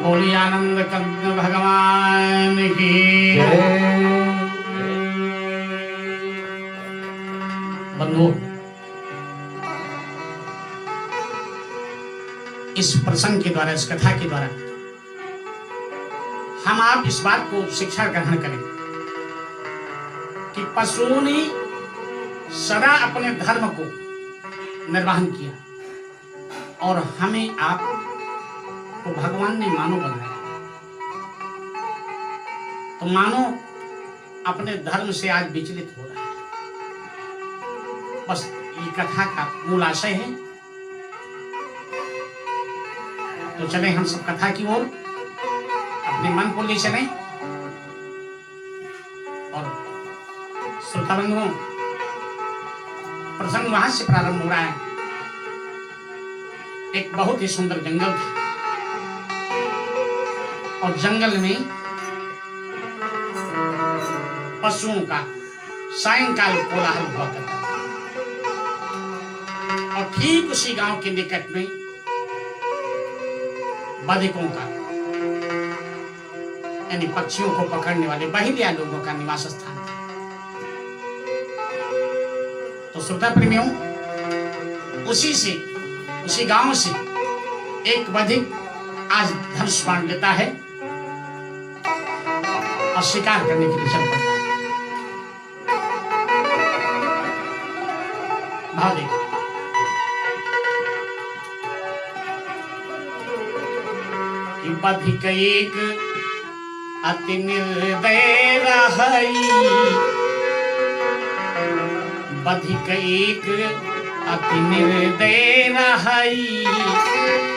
बोली आनंद कंद भगवान की बंधु, इस प्रसंग के द्वारा, इस कथा के द्वारा हम आप इस बात को शिक्षा ग्रहण करें कि पशुओं ने सदा अपने धर्म को निर्वहन किया और हमें आप को भगवान ने मानव बनाया। तो मानव अपने धर्म से आज विचलित हो रहा है। बस ये कथा का मूल आशय है। तो चले हम सब कथा की ओर अपने मन को ले चलें और श्रोता बंधुओं, प्रसंग वहां से प्रारंभ हो रहा है। एक बहुत ही सुंदर जंगल था और जंगल में पशुओं का सायंकाल कोलाहल हुआ करता था। और ठीक उसी गांव के निकट में बधिकों का, यानी पक्षियों को पकड़ने वाले बहिरिया लोगों का निवास स्थान था। तो श्रोता प्रेमियों, उसी गांव से एक बधिक आज धनुष बाण लेता है और शिकार करने के लिए चल पड़ता है। भाव देखो, कि बधिक एक अति निर्दय रहई, बधिक एक अति निर्दय रहई,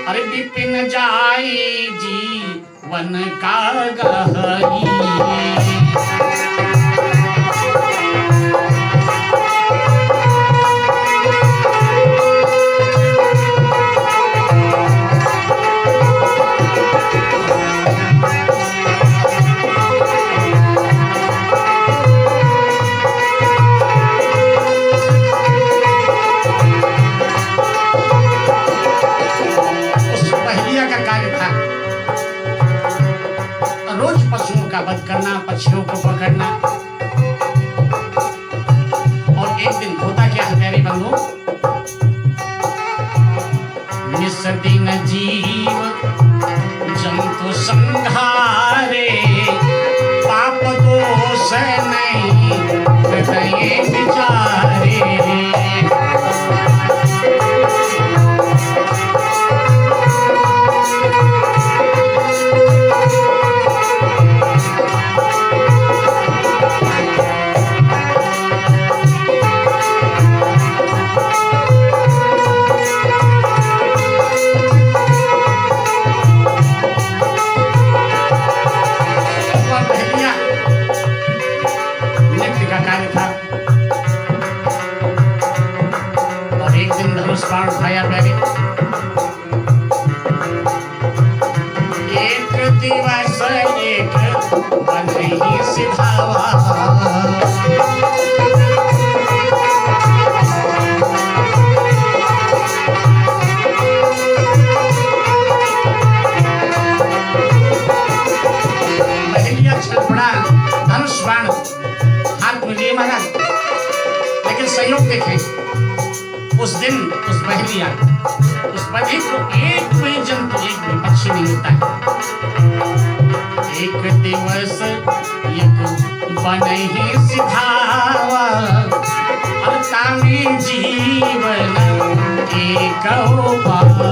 अरे विपिन जाए जीवन का गहई। वध करना, पक्षियों को पकड़ना। और एक दिन होता क्या है प्यारे बंधु, निस दिन जीव जंतु संहारे, पाप दोष नहीं हृदय विचारे। एक दिवस एक बंधई सिधावा, बहेलिया छल पड़ा, धनुष बाण हाथ में लिए महाराज। लेकिन संयोग देखें, उस दिन उस बहेलिया, उस बधिक को एक भी जंतु, एक भी पक्षी नहीं मिलता है। एक दिवस एक बनहि सिधावा, और कामी जीवन एक पावा।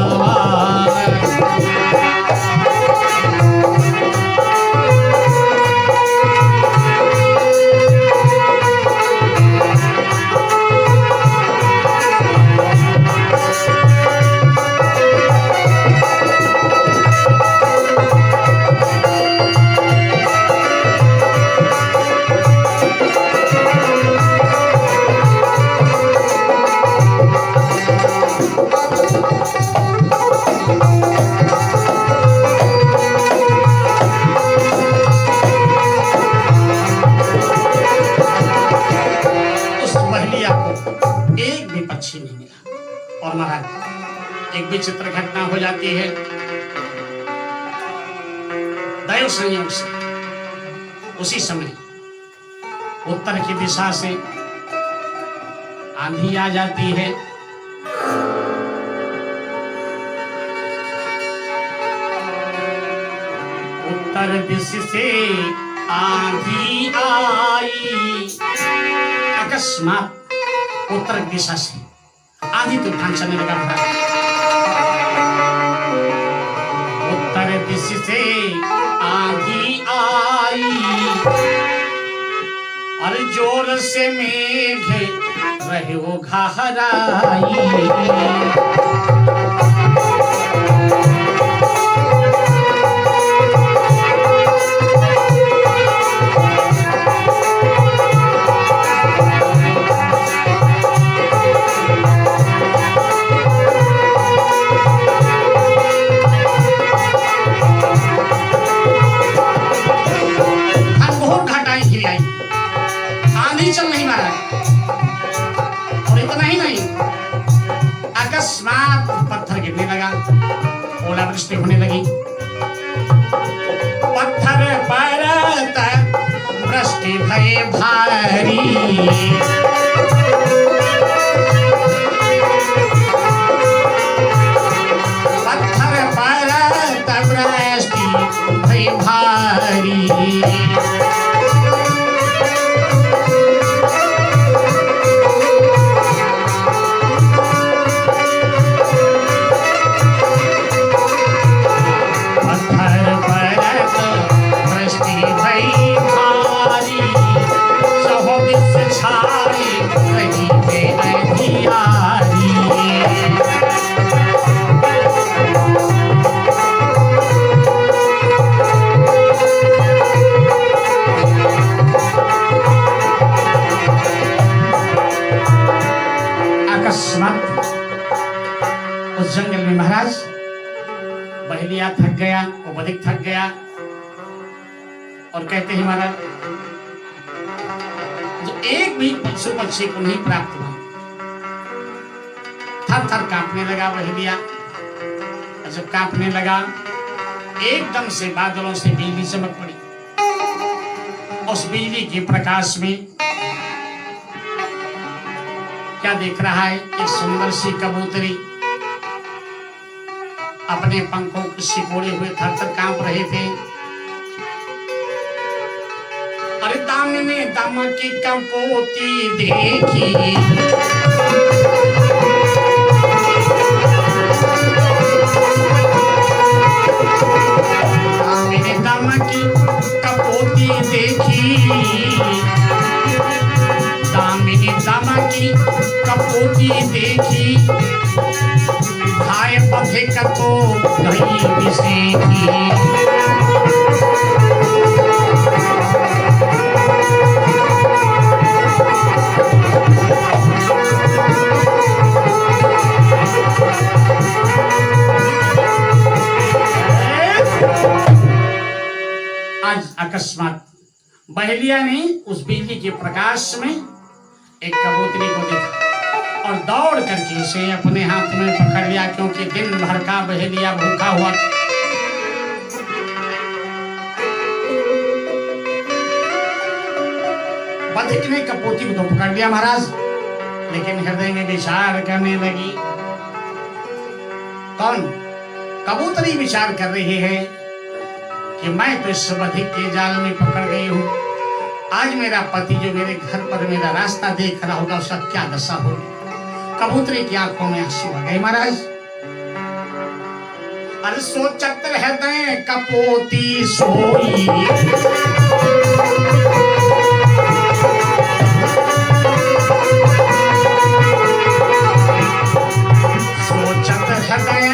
और महाराज एक विचित्र घटना हो जाती है। दैव संयोग से उसी समय उत्तर की दिशा से आंधी आ जाती है। उत्तर दिशा से आंधी आई, अकस्मात उत्तर दिशा से आंधी तूफान चलने लगा। उत्तर दिशा से आंधी आई और जोर से मेघ रहे वो घहराई। चल नहीं मारा और इतना ही नहीं, अकस्मात पत्थर गिरने लगा, ओलावृष्टि होने लगी। पत्थर पड़ता वृष्टि भय भारी, पत्थर पड़ता वृष्टि भय भारी। उस जंगल में महाराज बहेलिया थक गया, उपदिक थक गया और कहते हैं महाराज जो एक भी पशु पक्षी को नहीं प्राप्त हुआ, थर थर कांपने लगा बहेलिया। जब कांपने लगा एकदम से बादलों से बिजली चमक पड़ी। उस बिजली के प्रकाश में क्या देख रहा है? एक सुंदर सी कबूतरी अपने पंखों को सिकोड़े हुए थर थर कांप रहे थे। अरे दामिनी दम की कपोती देखी, दामिनी दम की कपोती देखी, दामिनी दम की कपोती देखी, भाई पथिक को गई बिसेखी। आज अकस्मात बहेलिया ने उस बिजली के प्रकाश में एक कबूतरी को देखा और दौड़ करके इसे अपने हाथ में पकड़ लिया, क्योंकि दिन भर का बहेलिया भूखा हुआ। बधिक ने कपोती को तो पकड़ लिया महाराज, लेकिन हृदय में विचार करने लगी। कौन? कबूतरी विचार कर रही है कि मैं तो इस बधिक के जाल में पकड़ गई हूँ। आज मेरा पति जो मेरे घर पर मेरा रास्ता देख रहा होगा, उसका क्या दशा होगी। कबूतरी की आंखों में आंसू आ गए महाराज। अरे सोचत हृदय कपोती सोई, सोचत हृदय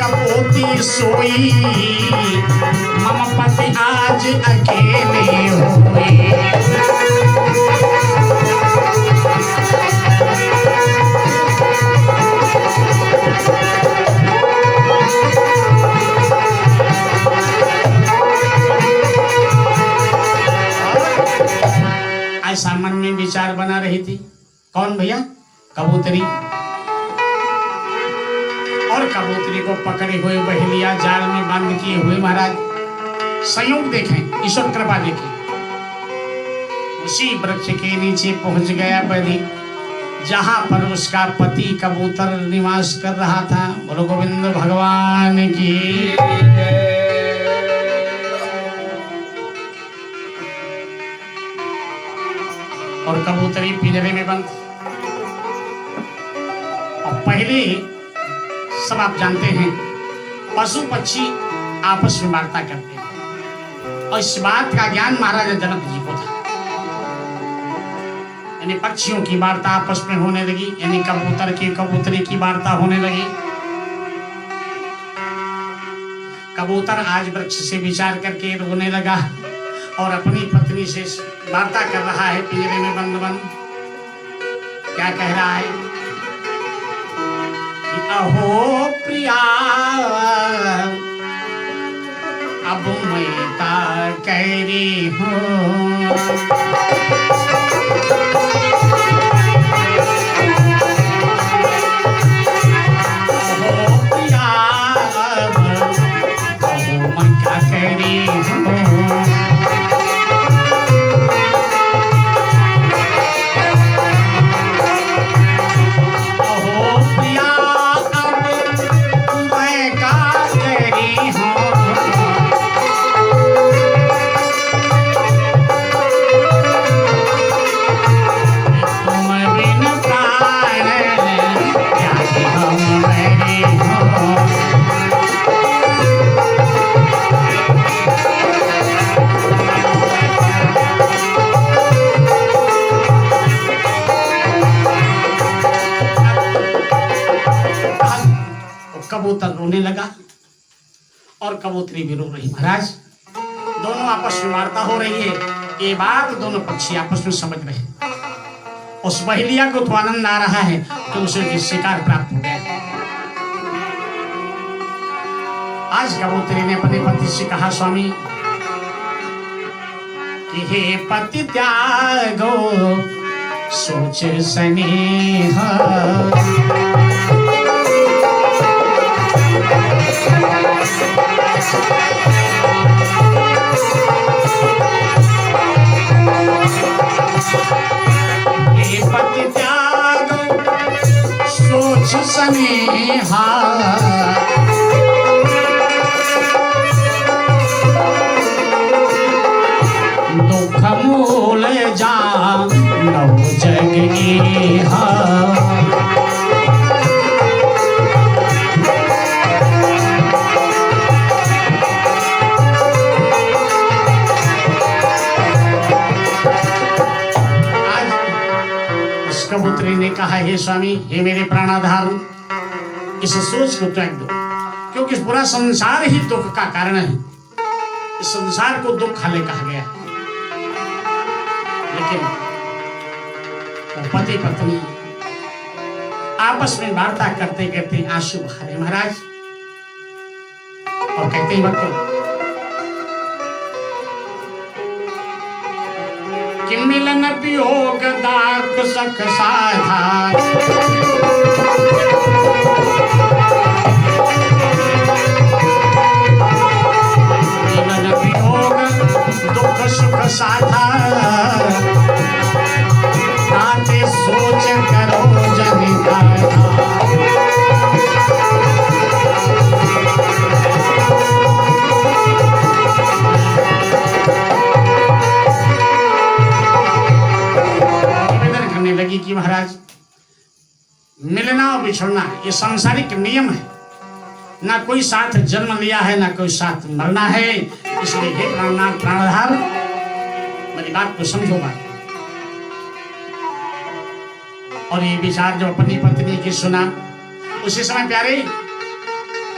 कपोती सोई, मम पति आज अकेले हुए। ऐसा मन में विचार बना रही थी। कौन भैया? कबूतरी। और कबूतरी को पकड़े हुए बहेलिया जाल में बंद किए हुए महाराज संयोग देखें, ईश्वर कृपा देखें। उसी वृक्ष के नीचे पहुंच गया बलि, जहां पर उसका पति कबूतर निवास कर रहा था। बोलो गोविंद भगवान की। और कबूतरी पिंजरे में बंद। और पहले सब आप जानते हैं, पशु पक्षी आपस में वार्ता करते हैं, और इस बात का ज्ञान महाराजा जनक जी को था। यानी पक्षियों की वार्ता आपस में होने लगी, यानी कबूतर की कबूतरी की वार्ता होने लगी। कबूतर आज वृक्ष से विचार करके रोने लगा और अपनी पत्नी से वार्ता कर रहा है पिंजरे में बंद बंद। क्या कह रहा है कि अहो प्रिया, अब मैं क्या कह रही हूँ। अहो प्रिया, अब मैं क्या कह रही हूँ। कबूतर रोने लगा और कबूतरी भी रो रही। महाराज, दोनों आपस में वार्ता हो रही है, ये बात दोनों पक्षी आपस में समझ रहे हैं। उस बहेलिया को तो आनंद आ रहा है कि उसे शिकार प्राप्त हो गया। आज कबूतरी ने अपने पति से कहा, स्वामी कि हे पति त्यागो सोच स्नेह, हे पति त्यागो सोच स्नेहा, दुख मूल जानौ जग इहा। कबूतरी ने कहा, हे स्वामी, हे मेरे प्राणाधार, इस सोच को त्याग दो, क्योंकि इस पूरा संसार ही दुख का कारण है। इस संसार को दुख खाले कहा गया। लेकिन वो पति पत्नी आपस में वार्ता करते करते आंसू बहारे महाराज, और कहते ही वक्त कि मिलन वियोग दाग सख साधा, मिलन वियोग दुख सुख साधा, ताते सोच करो जन गाथा। लगी कि महाराज, मिलना और बिछड़ना ये सांसारिक नियम है, ना कोई साथ जन्म लिया है ना कोई साथ मरना है। इसलिए हे प्राणनाथ प्राणधार, मेरी बात को समझो बात। और ये विचार जो अपनी पत्नी की सुना, उसी समय प्यारे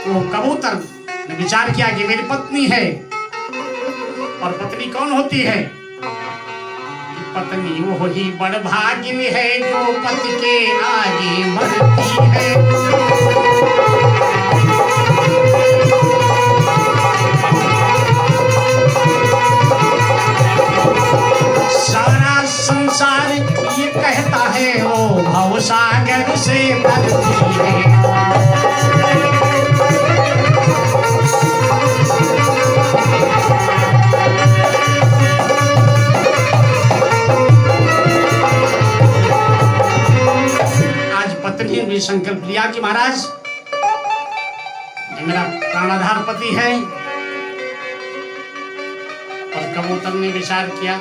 वो कबूतर ने विचार किया कि मेरी पत्नी है। और पत्नी कौन होती है? पत्नी वो ही बड़ भागिन है जो पति के आगे मरती है। सारा संसार ये कहता है वो भवसागर से तरती है। संकल्प लिया कि महाराज ये मेरा प्राणाधार पति है। और कबूतर ने विचार किया,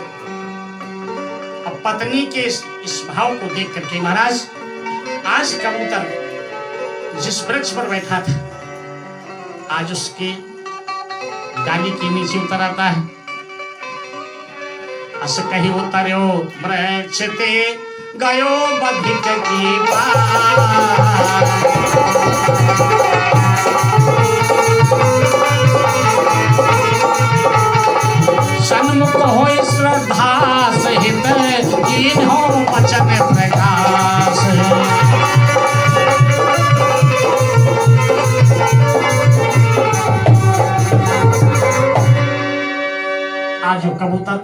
अब पत्नी के इस भाव को देख करके महाराज आज कबूतर जिस वृक्ष पर बैठा था आज उसके डाली के नीचे उतर आता है। अस कही उतर्यो वृक्ष ते गयो बधिक की सन्मुख हो श्रद्धा सहित कीन्हो वचन प्रकाश। आज कबूतर